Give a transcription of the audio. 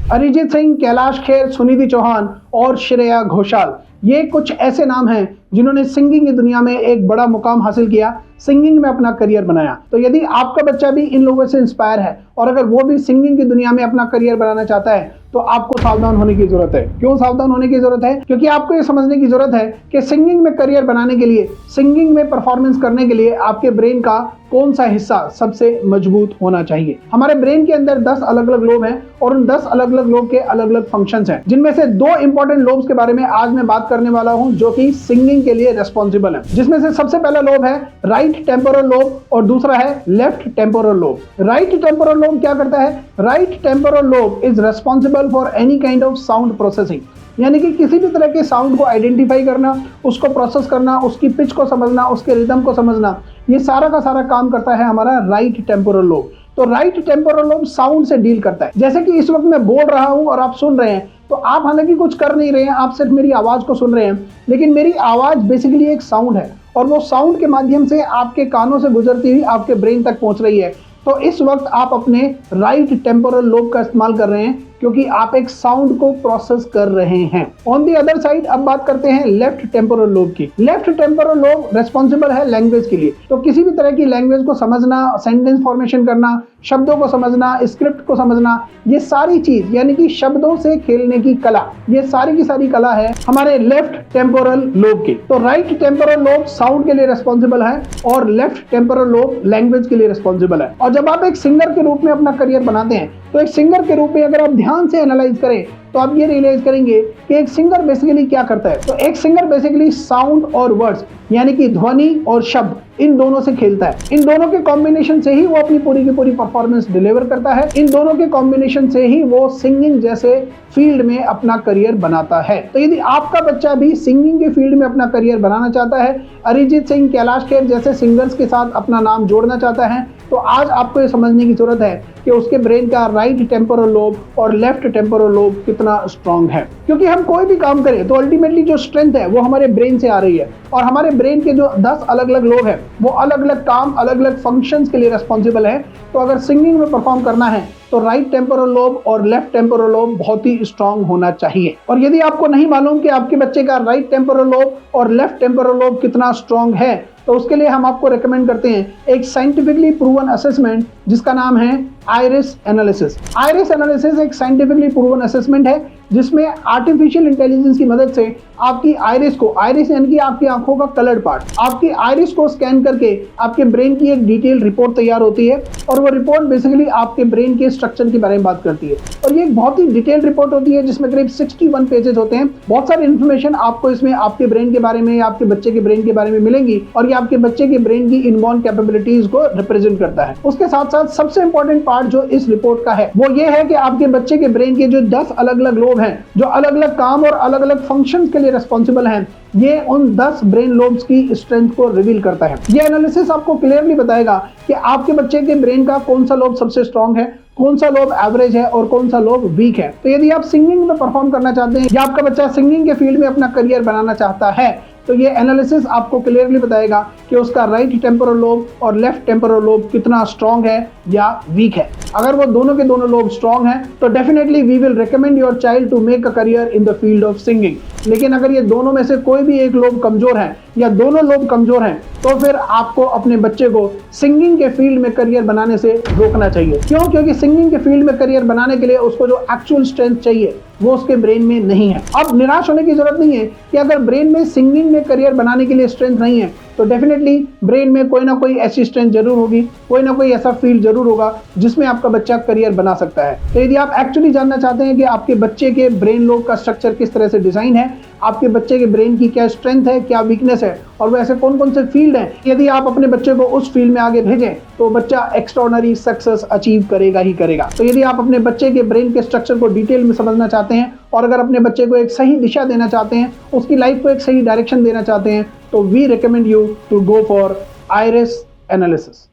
अरिजीत सिंह, कैलाश खेर, सुनिधि चौहान और श्रेया घोषाल, ये कुछ ऐसे नाम हैं जिन्होंने सिंगिंग की दुनिया में एक बड़ा मुकाम हासिल किया, सिंगिंग में अपना करियर बनाया। तो यदि आपका बच्चा भी इन लोगों से इंस्पायर है और अगर वो भी सिंगिंग की दुनिया में अपना करियर बनाना चाहता है तो आपको सावधान होने की जरूरत है। क्यों सावधान होने की जरूरत है? क्योंकि आपको ये समझने की जरूरत है कि सिंगिंग में करियर बनाने के लिए, सिंगिंग में परफॉर्मेंस करने के लिए आपके ब्रेन का कौन सा हिस्सा सबसे मजबूत होना चाहिए। हमारे ब्रेन के अंदर 10 अलग अलग लोब हैं और उन 10 अलग अलग लोब के अलग अलग फंक्शंस हैं, जिनमें से 2 इंपॉर्टेंट लोब्स के बारे में आज मैं बात करने वाला हूं जो कि सिंगिंग के लिए रेस्पॉन्सिबल है। जिसमें से सबसे पहला लोब है राइट टेम्पोरल लोब और दूसरा है left temporal lobe. Right temporal lobe क्या करता है? Right temporal lobe is responsible for any kind of sound processing, यानी कि किसी भी तरह के साउंड को आइडेंटिफाई करना, उसको प्रोसेस करना, उसकी पिच को समझना, उसके रिदम को समझना, ये सारा का सारा काम करता है हमारा राइट टेम्पोरल लोब। तो राइट टेम्पोरल लोब साउंड से डील करता है। जैसे कि इस वक्त मैं बोल रहा हूं और आप सुन रहे हैं, तो आप हालांकि कुछ कर नहीं रहे हैं, आप सिर्फ मेरी आवाज को सुन रहे हैं, लेकिन मेरी आवाज बेसिकली एक साउंड है और वो साउंड के माध्यम से आपके कानों से गुजरती हुई आपके ब्रेन तक पहुंच रही है। तो इस वक्त आप अपने राइट टेम्पोरल लोब का इस्तेमाल कर रहे हैं क्योंकि आप एक साउंड को प्रोसेस कर रहे हैं। ऑन दी अदर साइड अब बात करते हैं लेफ्ट टेम्पोरल लोब की। लेफ्ट टेम्पोरल लोब रेस्पॉन्सिबल है लैंग्वेज के लिए। तो किसी भी तरह की लैंग्वेज को समझना, सेंटेंस फॉर्मेशन करना, शब्दों को समझना, स्क्रिप्ट को समझना, ये सारी चीज यानी कि शब्दों से खेलने की कला, ये सारी की सारी कला है हमारे लेफ्ट टेम्पोरल लोब की। तो राइट टेम्पोरल लोब साउंड के लिए रेस्पॉन्सिबल है और लेफ्ट टेम्पोरल लोब लैंग्वेज के लिए रेस्पॉन्सिबल है। और जब आप एक सिंगर के रूप में अपना करियर बनाते हैं तो एक सिंगर के रूप में अगर आप ध्यान से एनालाइज करें तो आप ये रियलाइज करेंगे कि एक सिंगर बेसिकली क्या करता है। तो एक सिंगर बेसिकली साउंड और वर्ड्स यानी कि ध्वनि और शब्द, इन दोनों से खेलता है। इन दोनों के कॉम्बिनेशन से ही वो अपनी पूरी की पूरी परफॉर्मेंस डिलीवर करता है। इन दोनों के कॉम्बिनेशन से ही वो सिंगिंग जैसे फील्ड में अपना करियर बनाता है। तो यदि आपका बच्चा भी सिंगिंग के फील्ड में अपना करियर बनाना चाहता है, अरिजीत सिंह, कैलाश खेर जैसे सिंगर्स के साथ अपना नाम जोड़ना चाहता है, तो आज आपको ये समझने की जरूरत है कि उसके ब्रेन का राइट टेम्पोरल लोब और लेफ्ट टेम्पोरल लोब कितना स्ट्रांग है। क्योंकि हम कोई भी काम करें तो अल्टीमेटली जो स्ट्रेंथ है वो हमारे ब्रेन से आ रही है और हमारे ब्रेन के जो 10 अलग अलग लोब है वो अलग अलग काम, अलग अलग फंक्शंस के लिए रेस्पॉन्सिबल है। तो अगर सिंगिंग में परफॉर्म करना है तो राइट टेम्पोरल लोब और लेफ्ट टेम्पोरल लोब बहुत ही स्ट्रांग होना चाहिए। और यदि आपको नहीं मालूम कि आपके बच्चे का राइट टेम्पोरल लोब और लेफ्ट टेम्पोरल लोब कितना स्ट्रांग है, तो उसके लिए हम आपको रेकमेंड करते हैं एक साइंटिफिकली प्रूवन असेसमेंट जिसका नाम है आइरिस एनालिसिस। आइरिस एनालिसिस एक साइंटिफिकली प्रूवन असेसमेंट है जिसमें आर्टिफिशियल इंटेलिजेंस की मदद से आपकी आइरिस को, आइरिस यानी कि आपकी आंखों का कलर्ड पार्ट, आपकी आइरिस को स्कैन करके आपके ब्रेन की एक डिटेल रिपोर्ट तैयार होती है और वो रिपोर्ट बेसिकली आपके ब्रेन के स्ट्रक्चर के बारे में बात करती है। और ये एक बहुत ही डिटेल्ड रिपोर्ट होती है जिसमें करीब 61 पेजेस होते हैं। बहुत सारी इन्फॉर्मेशन आपको इसमें आपके ब्रेन के बारे में, आपके बच्चे के ब्रेन के बारे में मिलेंगी और ये आपके बच्चे के ब्रेन की इनबॉर्न कैपेबिलिटीज को रिप्रेजेंट करता है। उसके साथ साथ सबसे इंपॉर्टेंट पार्ट जो इस रिपोर्ट का है वो ये है कि आपके बच्चे के ब्रेन के जो 10 अलग अलग लोब हैं जो अलग अलग काम और अलग अलग फंक्शंस के लिए रिस्पॉन्सिबल हैं, ये उन 10 ब्रेन लोब्स की स्ट्रेंथ को रिवील करता है। ये एनालिसिस आपको क्लियरली बताएगा कि आपके बच्चे के ब्रेन का कौन सा लोब सबसे स्ट्रांग है, कौन सा लोब एवरेज है और कौन सा लोब वीक है। तो यदि आप सिंगिंग में परफॉर्म करना चाहते हैं या आपका बच्चा सिंगिंग के फील्ड में अपना करियर बनाना चाहता है तो ये एनालिसिस आपको क्लियरली बताएगा कि उसका राइट टेम्पोरल लोब और लेफ्ट टेम्पोरल लोब कितना स्ट्रांग है या वीक है। अगर वो दोनों के दोनों लोब स्ट्रांग हैं तो definitely we will recommend your child to make a career in the field of singing. लेकिन अगर ये दोनों में से कोई भी एक लोब कमजोर है या दोनों लोब कमजोर हैं तो फिर आपको अपने बच्चे को सिंगिंग के फील्ड में करियर बनाने से रोकना चाहिए। क्यों? क्योंकि सिंगिंग के फील्ड में करियर बनाने के लिए उसको जो एक्चुअल स्ट्रेंथ चाहिए वो उसके ब्रेन में नहीं है। अब निराश होने की जरूरत नहीं है कि अगर ब्रेन में सिंगिंग में करियर बनाने के लिए स्ट्रेंथ नहीं है तो डेफिनेटली ब्रेन में कोई ना कोई ऐसी स्ट्रेंथ जरूर होगी, कोई ना कोई ऐसा फील्ड जरूर होगा जिसमें आपका बच्चा करियर बना सकता है। तो यदि आप एक्चुअली जानना चाहते हैं कि आपके बच्चे के ब्रेन लोब का स्ट्रक्चर किस तरह से डिजाइन है, आपके बच्चे के ब्रेन की क्या स्ट्रेंथ है, क्या वीकनेस है और वो ऐसे कौन कौन से फील्ड हैं, यदि आप अपने बच्चे को उस फील्ड में आगे भेजें तो बच्चा एक्स्ट्राऑर्डिनरी सक्सेस अचीव करेगा ही करेगा। तो यदि आप अपने बच्चे के ब्रेन के स्ट्रक्चर को डिटेल में समझना चाहते हैं और अगर अपने बच्चे को एक सही दिशा देना चाहते हैं, उसकी लाइफ को एक सही डायरेक्शन देना चाहते हैं, तो we recommend you to go for iris analysis.